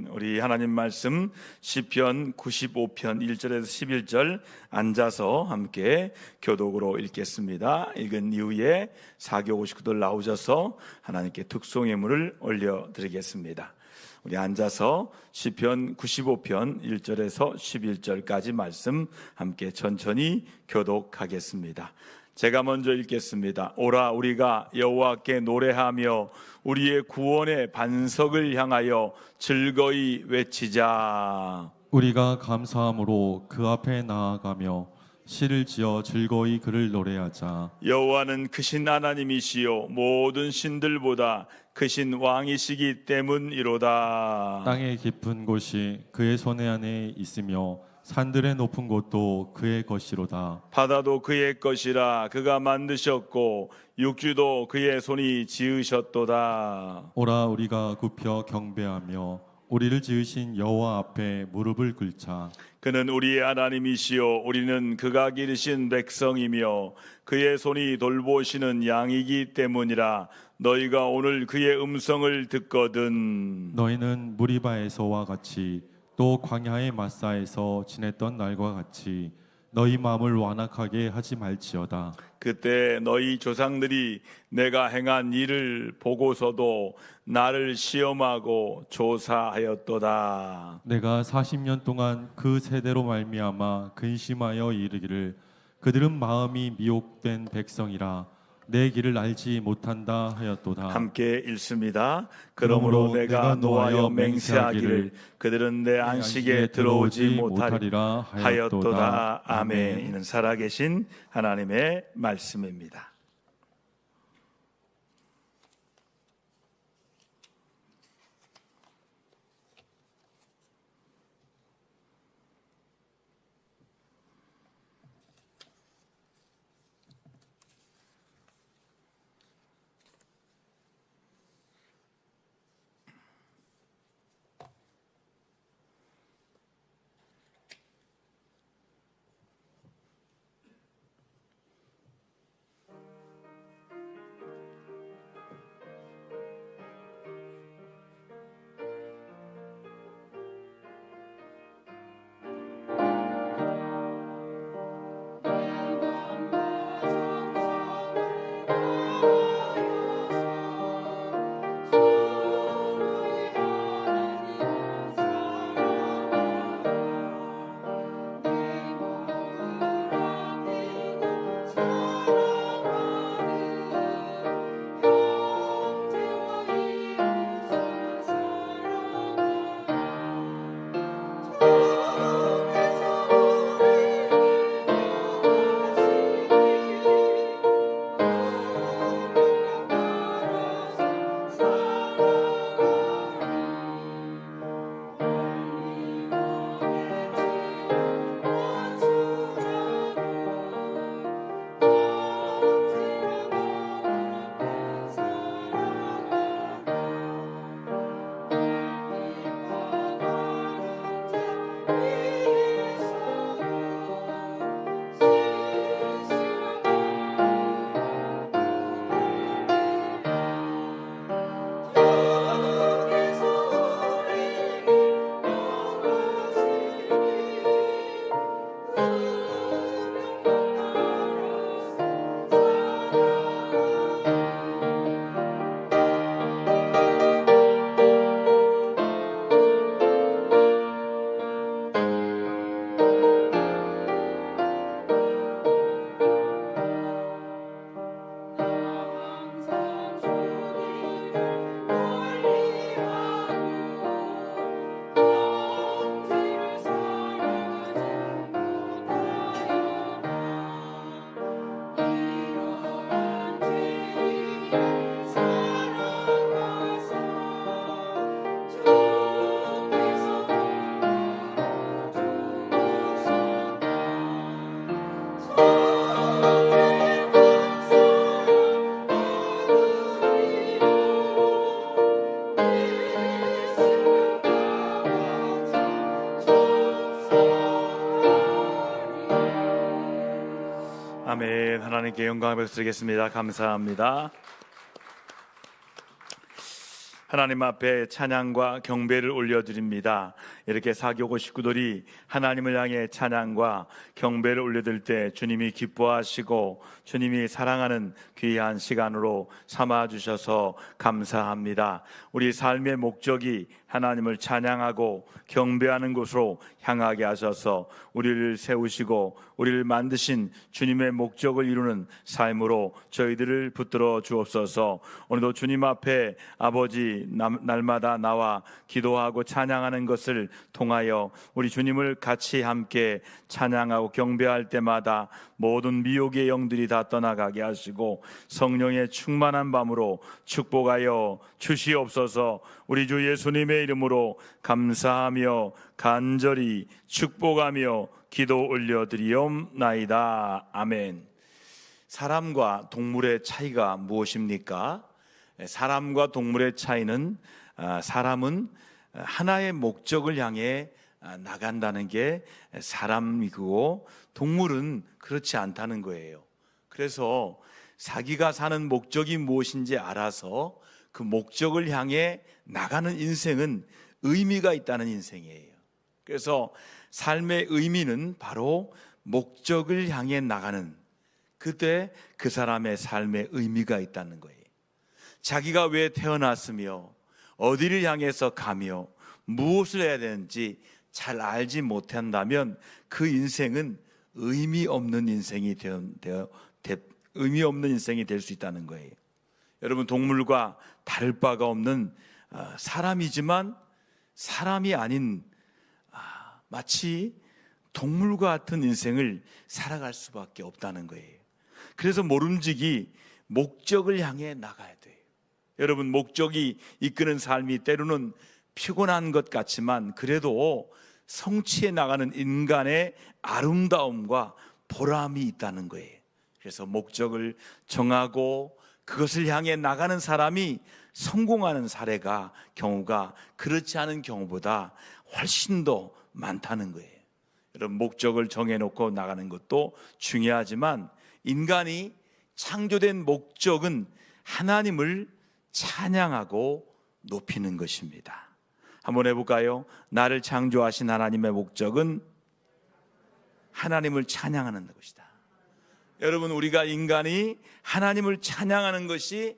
우리 하나님 말씀 시편 95편 1절에서 11절 앉아서 함께 교독으로 읽겠습니다. 읽은 이후에 사교 식구들 나오셔서 하나님께 특송 예물을 올려드리겠습니다. 우리 앉아서 시편 95편 1절에서 11절까지 말씀 함께 천천히 교독하겠습니다. 제가 먼저 읽겠습니다. 오라 우리가 여호와께 노래하며 우리의 구원의 반석을 향하여 즐거이 외치자. 우리가 감사함으로 그 앞에 나아가며 시를 지어 즐거이 그를 노래하자. 여호와는 크신 하나님이시요 모든 신들보다 크신 왕이시기 때문이로다. 땅의 깊은 곳이 그의 손에 안에 있으며 산들의 높은 곳도 그의 것이로다. 바다도 그의 것이라 그가 만드셨고 육지도 그의 손이 지으셨도다. 오라 우리가 굽혀 경배하며 우리를 지으신 여호와 앞에 무릎을 꿇자. 그는 우리의 하나님이시요 우리는 그가 기르신 백성이며 그의 손이 돌보시는 양이기 때문이라. 너희가 오늘 그의 음성을 듣거든. 너희는 무리바에서와 같이 또 광야의 마사에서 지냈던 날과 같이 너희 마음을 완악하게 하지 말지어다. 그때 너희 조상들이 내가 행한 일을 보고서도 나를 시험하고 조사하였도다. 내가 40년 동안 그 세대로 말미암아 근심하여 이르기를 그들은 마음이 미혹된 백성이라 내 길을 알지 못한다 하였도다. 함께 읽습니다. 그러므로 내가 노하여 맹세하기를 그들은 내 안식에 들어오지 못하리라 하였도다. 아멘. 이는 살아계신 하나님의 말씀입니다. 아멘. 하나님께 영광을 드리겠습니다. 감사합니다. 하나님 앞에 찬양과 경배를 올려드립니다. 이렇게 사교구 식구들이 하나님을 향해 찬양과 경배를 올려드릴 때 주님이 기뻐하시고 주님이 사랑하는 귀한 시간으로 삼아주셔서 감사합니다. 우리 삶의 목적이 하나님을 찬양하고 경배하는 곳으로 향하게 하셔서 우리를 세우시고 우리를 만드신 주님의 목적을 이루는 삶으로 저희들을 붙들어 주옵소서. 오늘도 주님 앞에 아버지 날마다 나와 기도하고 찬양하는 것을 통하여 우리 주님을 같이 함께 찬양하고 경배할 때마다 모든 미혹의 영들이 다 떠나가게 하시고 성령의 충만한 밤으로 축복하여 주시옵소서. 우리 주 예수님의 이름으로 감사하며 간절히 축복하며 기도 올려드리옵나이다. 아멘. 사람과 동물의 차이가 무엇입니까? 사람과 동물의 차이는 사람은 하나의 목적을 향해 나간다는 게 사람이고 동물은 그렇지 않다는 거예요. 그래서 자기가 사는 목적이 무엇인지 알아서 그 목적을 향해 나가는 인생은 의미가 있다는 인생이에요. 그래서 삶의 의미는 바로 목적을 향해 나가는, 그때 그 사람의 삶의 의미가 있다는 거예요. 자기가 왜 태어났으며 어디를 향해서 가며 무엇을 해야 되는지 잘 알지 못한다면 그 인생은 의미 없는 인생이 될 수 있다는 거예요. 여러분, 동물과 다를 바가 없는 사람이지만 사람이 아닌 마치 동물과 같은 인생을 살아갈 수밖에 없다는 거예요. 그래서 모름지기 목적을 향해 나가야 돼요. 여러분, 목적이 이끄는 삶이 때로는 피곤한 것 같지만 그래도 성취해 나가는 인간의 아름다움과 보람이 있다는 거예요. 그래서 목적을 정하고 그것을 향해 나가는 사람이 성공하는 경우가 그렇지 않은 경우보다 훨씬 더 많다는 거예요. 여러분, 목적을 정해놓고 나가는 것도 중요하지만 인간이 창조된 목적은 하나님을 찬양하고 높이는 것입니다. 한번 해볼까요? 나를 창조하신 하나님의 목적은 하나님을 찬양하는 것이다. 여러분, 우리가 인간이 하나님을 찬양하는 것이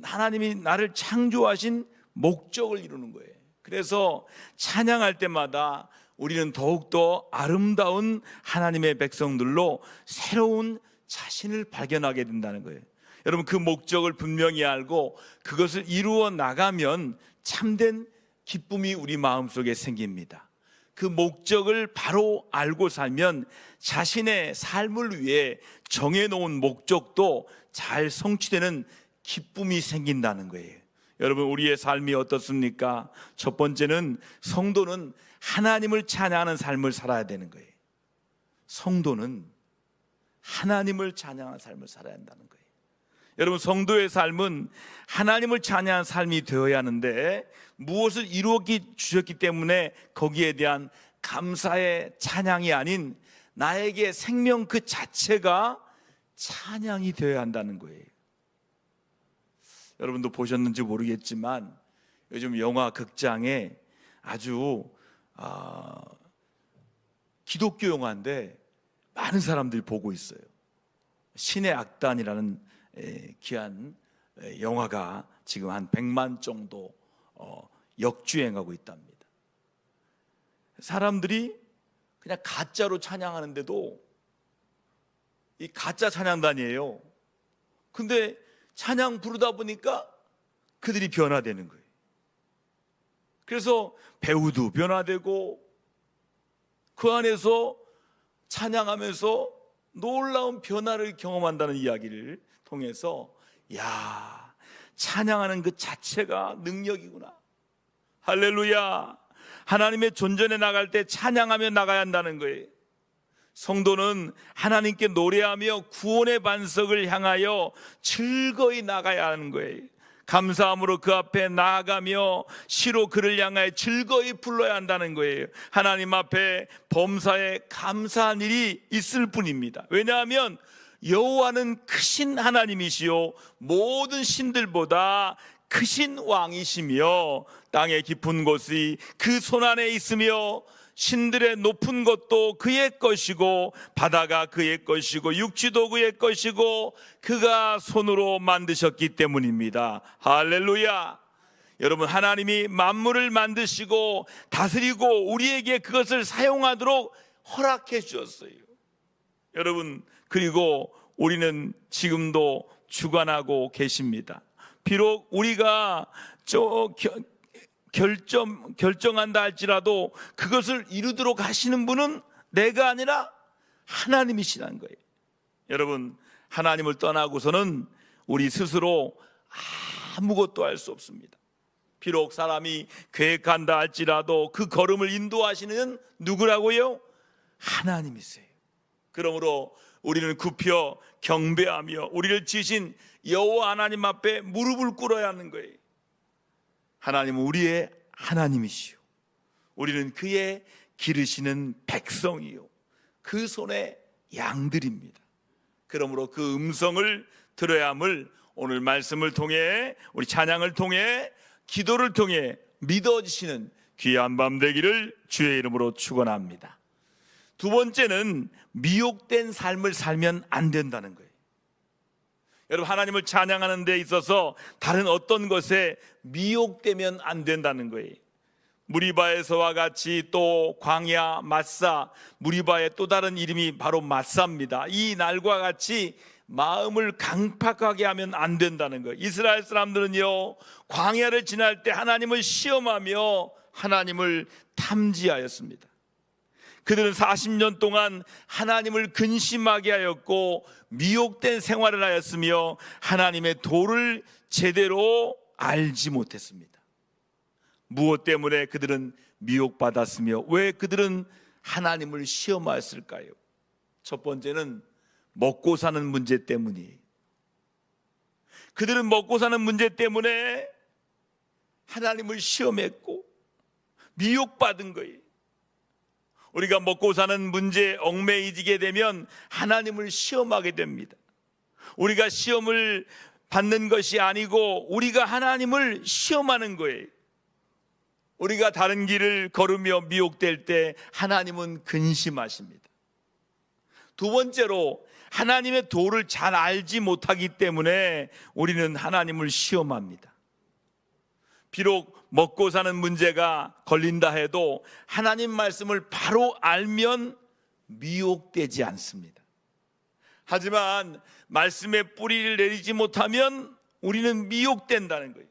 하나님이 나를 창조하신 목적을 이루는 거예요. 그래서 찬양할 때마다 우리는 더욱더 아름다운 하나님의 백성들로 새로운 자신을 발견하게 된다는 거예요. 여러분, 그 목적을 분명히 알고 그것을 이루어 나가면 참된 기쁨이 우리 마음속에 생깁니다. 그 목적을 바로 알고 살면 자신의 삶을 위해 정해놓은 목적도 잘 성취되는 기쁨이 생긴다는 거예요. 여러분, 우리의 삶이 어떻습니까? 첫 번째는 성도는 하나님을 찬양하는 삶을 살아야 되는 거예요. 성도는 하나님을 찬양하는 삶을 살아야 한다는 거예요. 여러분, 성도의 삶은 하나님을 찬양하는 삶이 되어야 하는데 무엇을 주셨기 때문에 거기에 대한 감사의 찬양이 아닌 나에게 생명 그 자체가 찬양이 되어야 한다는 거예요. 여러분도 보셨는지 모르겠지만 요즘 영화 극장에 아주 기독교 영화인데 많은 사람들이 보고 있어요. 신의 악단이라는 귀한 영화가 지금 한 100만 정도 역주행하고 있답니다. 사람들이 그냥 가짜로 찬양하는데도 이 가짜 찬양단이에요. 근데 찬양 부르다 보니까 그들이 변화되는 거예요. 그래서 배우도 변화되고 그 안에서 찬양하면서 놀라운 변화를 경험한다는 이야기를 통해서 찬양하는 그 자체가 능력이구나. 할렐루야. 하나님의 존전에 나갈 때 찬양하며 나가야 한다는 거예요. 성도는 하나님께 노래하며 구원의 반석을 향하여 즐거이 나가야 하는 거예요. 감사함으로 그 앞에 나아가며 시로 그를 향하여 즐거이 불러야 한다는 거예요. 하나님 앞에 범사에 감사한 일이 있을 뿐입니다. 왜냐하면 여호와는 크신 하나님이시요 모든 신들보다 크신 왕이시며 땅의 깊은 곳이 그 손안에 있으며 신들의 높은 것도 그의 것이고 바다가 그의 것이고 육지도 그의 것이고 그가 손으로 만드셨기 때문입니다. 할렐루야. 여러분, 하나님이 만물을 만드시고 다스리고 우리에게 그것을 사용하도록 허락해 주셨어요. 여러분, 그리고 우리는 지금도 주관하고 계십니다. 비록 우리가 결정한다 할지라도 그것을 이루도록 하시는 분은 내가 아니라 하나님이시라는 거예요. 여러분, 하나님을 떠나고서는 우리 스스로 아무것도 할 수 없습니다. 비록 사람이 계획한다 할지라도 그 걸음을 인도하시는 누구라고요? 하나님이세요. 그러므로 우리는 굽혀 경배하며 우리를 지으신 여호와 하나님 앞에 무릎을 꿇어야 하는 거예요. 하나님은 우리의 하나님이시오. 우리는 그의 기르시는 백성이요, 그 손의 양들입니다. 그러므로 그 음성을 들어야 함을 오늘 말씀을 통해, 우리 찬양을 통해, 기도를 통해 믿어지시는 귀한 밤 되기를 주의 이름으로 축원합니다. 두 번째는 미혹된 삶을 살면 안 된다는 거예요. 여러분, 하나님을 찬양하는 데 있어서 다른 어떤 것에 미혹되면 안 된다는 거예요. 무리바에서와 같이 또 광야, 마사, 무리바의 또 다른 이름이 바로 마사입니다. 이 날과 같이 마음을 강팍하게 하면 안 된다는 거예요. 이스라엘 사람들은요, 광야를 지날 때 하나님을 시험하며 하나님을 탐지하였습니다. 그들은 40년 동안 하나님을 근심하게 하였고 미혹된 생활을 하였으며 하나님의 도를 제대로 알지 못했습니다. 무엇 때문에 그들은 미혹받았으며 왜 그들은 하나님을 시험하였을까요? 첫 번째는 먹고 사는 문제 때문이에요. 그들은 먹고 사는 문제 때문에 하나님을 시험했고 미혹받은 거예요. 우리가 먹고 사는 문제에 얽매이게 되면 하나님을 시험하게 됩니다. 우리가 시험을 받는 것이 아니고 우리가 하나님을 시험하는 거예요. 우리가 다른 길을 걸으며 미혹될 때 하나님은 근심하십니다. 두 번째로 하나님의 도를 잘 알지 못하기 때문에 우리는 하나님을 시험합니다. 비록 먹고 사는 문제가 걸린다 해도 하나님 말씀을 바로 알면 미혹되지 않습니다. 하지만 말씀의 뿌리를 내리지 못하면 우리는 미혹된다는 거예요.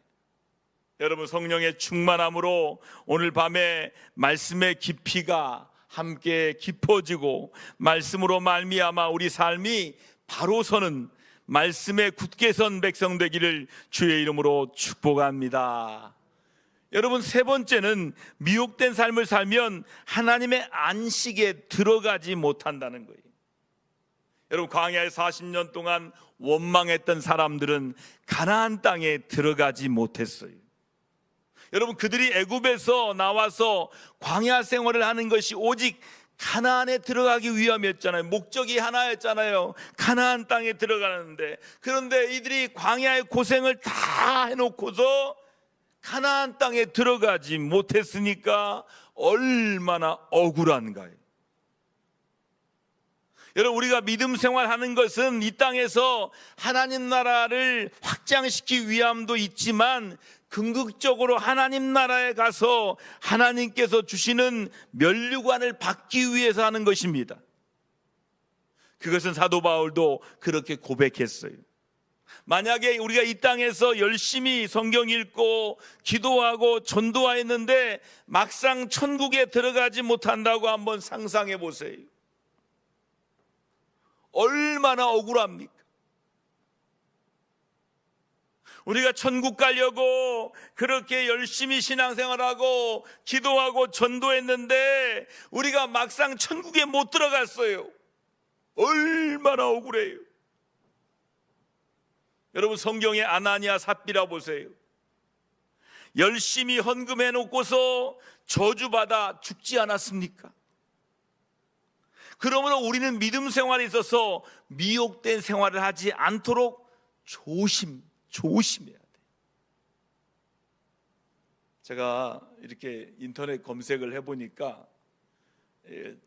여러분, 성령의 충만함으로 오늘 밤에 말씀의 깊이가 함께 깊어지고 말씀으로 말미암아 우리 삶이 바로 서는 말씀에 굳게 선 백성 되기를 주의 이름으로 축복합니다. 여러분, 세 번째는 미혹된 삶을 살면 하나님의 안식에 들어가지 못한다는 거예요. 여러분, 광야에 40년 동안 원망했던 사람들은 가나안 땅에 들어가지 못했어요. 여러분, 그들이 애굽에서 나와서 광야 생활을 하는 것이 오직 가나안에 들어가기 위함이었잖아요. 목적이 하나였잖아요. 가나안 땅에 들어가는데, 그런데 이들이 광야의 고생을 다 해놓고서 가나안 땅에 들어가지 못했으니까 얼마나 억울한가요? 여러분, 우리가 믿음 생활하는 것은 이 땅에서 하나님 나라를 확장시키기 위함도 있지만 궁극적으로 하나님 나라에 가서 하나님께서 주시는 면류관을 받기 위해서 하는 것입니다. 그것은 사도 바울도 그렇게 고백했어요. 만약에 우리가 이 땅에서 열심히 성경 읽고 기도하고 전도하였는데 막상 천국에 들어가지 못한다고 한번 상상해 보세요. 얼마나 억울합니까? 우리가 천국 가려고 그렇게 열심히 신앙생활하고 기도하고 전도했는데 우리가 막상 천국에 못 들어갔어요. 얼마나 억울해요. 여러분, 성경의 아나니아 삽비라 보세요. 열심히 헌금해 놓고서 저주받아 죽지 않았습니까? 그러므로 우리는 믿음 생활에 있어서 미혹된 생활을 하지 않도록 조심해야 돼. 제가 이렇게 인터넷 검색을 해보니까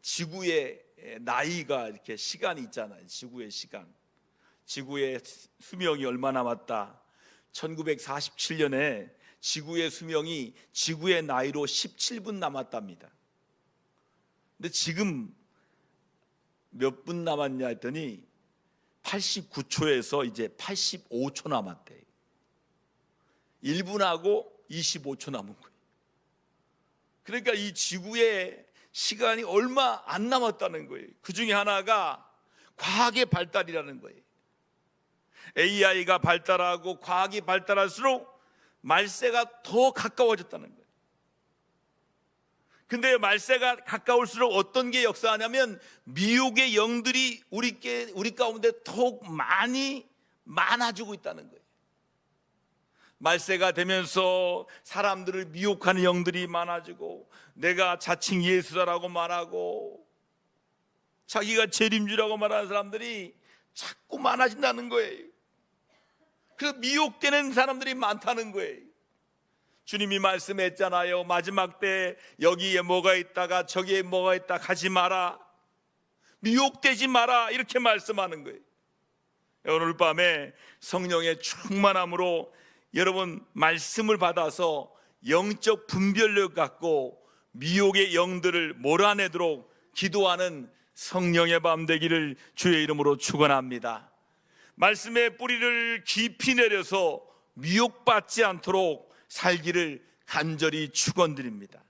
지구의 나이가 이렇게 시간이 있잖아요. 지구의 시간, 지구의 수명이 얼마 남았다. 1947년에 지구의 수명이 지구의 나이로 17분 남았답니다. 근데 지금 몇 분 남았냐 했더니 89초에서 이제 85초 남았대. 1분하고 25초 남은 거예요. 그러니까 이 지구의 시간이 얼마 안 남았다는 거예요. 그 중에 하나가 과학의 발달이라는 거예요. AI가 발달하고 과학이 발달할수록 말세가 더 가까워졌다는 거예요. 근데 말세가 가까울수록 어떤 게 역사하냐면 미혹의 영들이 우리 가운데 더욱 많아지고 있다는 거예요. 말세가 되면서 사람들을 미혹하는 영들이 많아지고, 내가 자칭 예수다라고 말하고 자기가 재림주라고 말하는 사람들이 자꾸 많아진다는 거예요. 그래서 미혹되는 사람들이 많다는 거예요. 주님이 말씀했잖아요. 마지막 때 여기에 뭐가 있다가 저기에 뭐가 있다 가지 마라, 미혹되지 마라, 이렇게 말씀하는 거예요. 오늘 밤에 성령의 충만함으로 여러분 말씀을 받아서 영적 분별력 갖고 미혹의 영들을 몰아내도록 기도하는 성령의 밤 되기를 주의 이름으로 축원합니다. 말씀의 뿌리를 깊이 내려서 미혹받지 않도록 살기를 간절히 축원드립니다.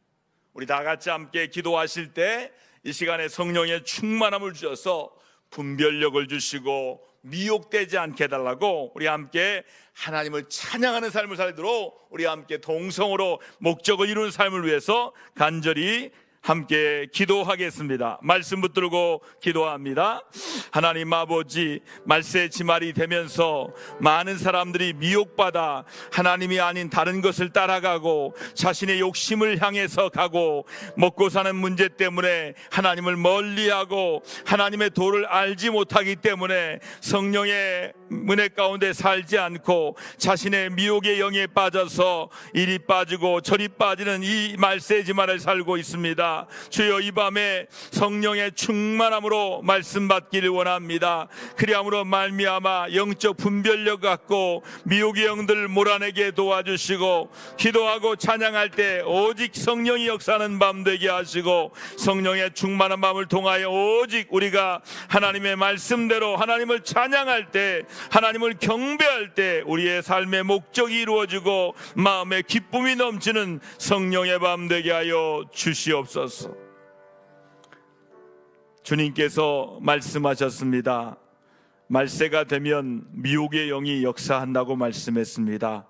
우리 다 같이 함께 기도하실 때 이 시간에 성령의 충만함을 주셔서 분별력을 주시고 미혹되지 않게 해달라고 우리 함께 하나님을 찬양하는 삶을 살도록 우리 함께 동성으로 목적을 이루는 삶을 위해서 간절히 함께 기도하겠습니다. 말씀 붙들고 기도합니다. 하나님 아버지, 말세 지말이 되면서 많은 사람들이 미혹받아 하나님이 아닌 다른 것을 따라가고 자신의 욕심을 향해서 가고, 먹고 사는 문제 때문에 하나님을 멀리하고 하나님의 도를 알지 못하기 때문에 성령의 은혜 가운데 살지 않고 자신의 미혹의 영에 빠져서 이리 빠지고 저리 빠지는 이 말세 지말을 살고 있습니다. 주여, 이 밤에 성령의 충만함으로 말씀 받기를 원합니다. 그리함으로 말미암아 영적 분별력 갖고 미혹의 영들을 몰아내게 도와주시고, 기도하고 찬양할 때 오직 성령이 역사하는 밤 되게 하시고, 성령의 충만한 밤을 통하여 오직 우리가 하나님의 말씀대로 하나님을 찬양할 때, 하나님을 경배할 때 우리의 삶의 목적이 이루어지고 마음의 기쁨이 넘치는 성령의 밤 되게 하여 주시옵소서. 주님께서 말씀하셨습니다. 말세가 되면 미혹의 영이 역사한다고 말씀했습니다.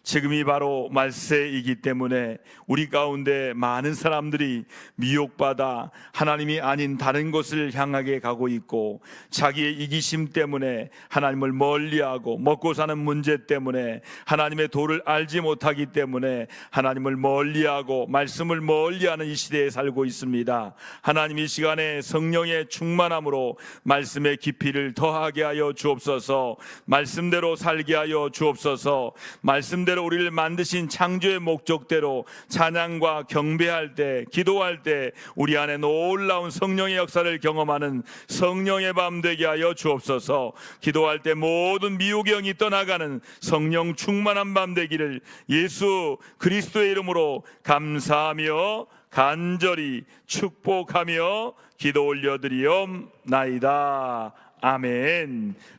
지금이 바로 말세이기 때문에 우리 가운데 많은 사람들이 미혹받아 하나님이 아닌 다른 곳을 향하게 가고 있고, 자기의 이기심 때문에 하나님을 멀리하고, 먹고 사는 문제 때문에 하나님의 도를 알지 못하기 때문에 하나님을 멀리하고 말씀을 멀리하는 이 시대에 살고 있습니다. 하나님, 이 시간에 성령의 충만함으로 말씀의 깊이를 더하게 하여 주옵소서. 말씀대로 살게 하여 주옵소서. 말씀대로 우리를 만드신 창조의 목적대로 찬양과 경배할 때, 기도할 때 우리 안에 놀라운 성령의 역사를 경험하는 성령의 밤 되게 하여 주옵소서. 기도할 때 모든 미혹의 영이 떠나가는 성령 충만한 밤 되기를 예수 그리스도의 이름으로 감사하며 간절히 축복하며 기도 올려드리옵나이다. 아멘.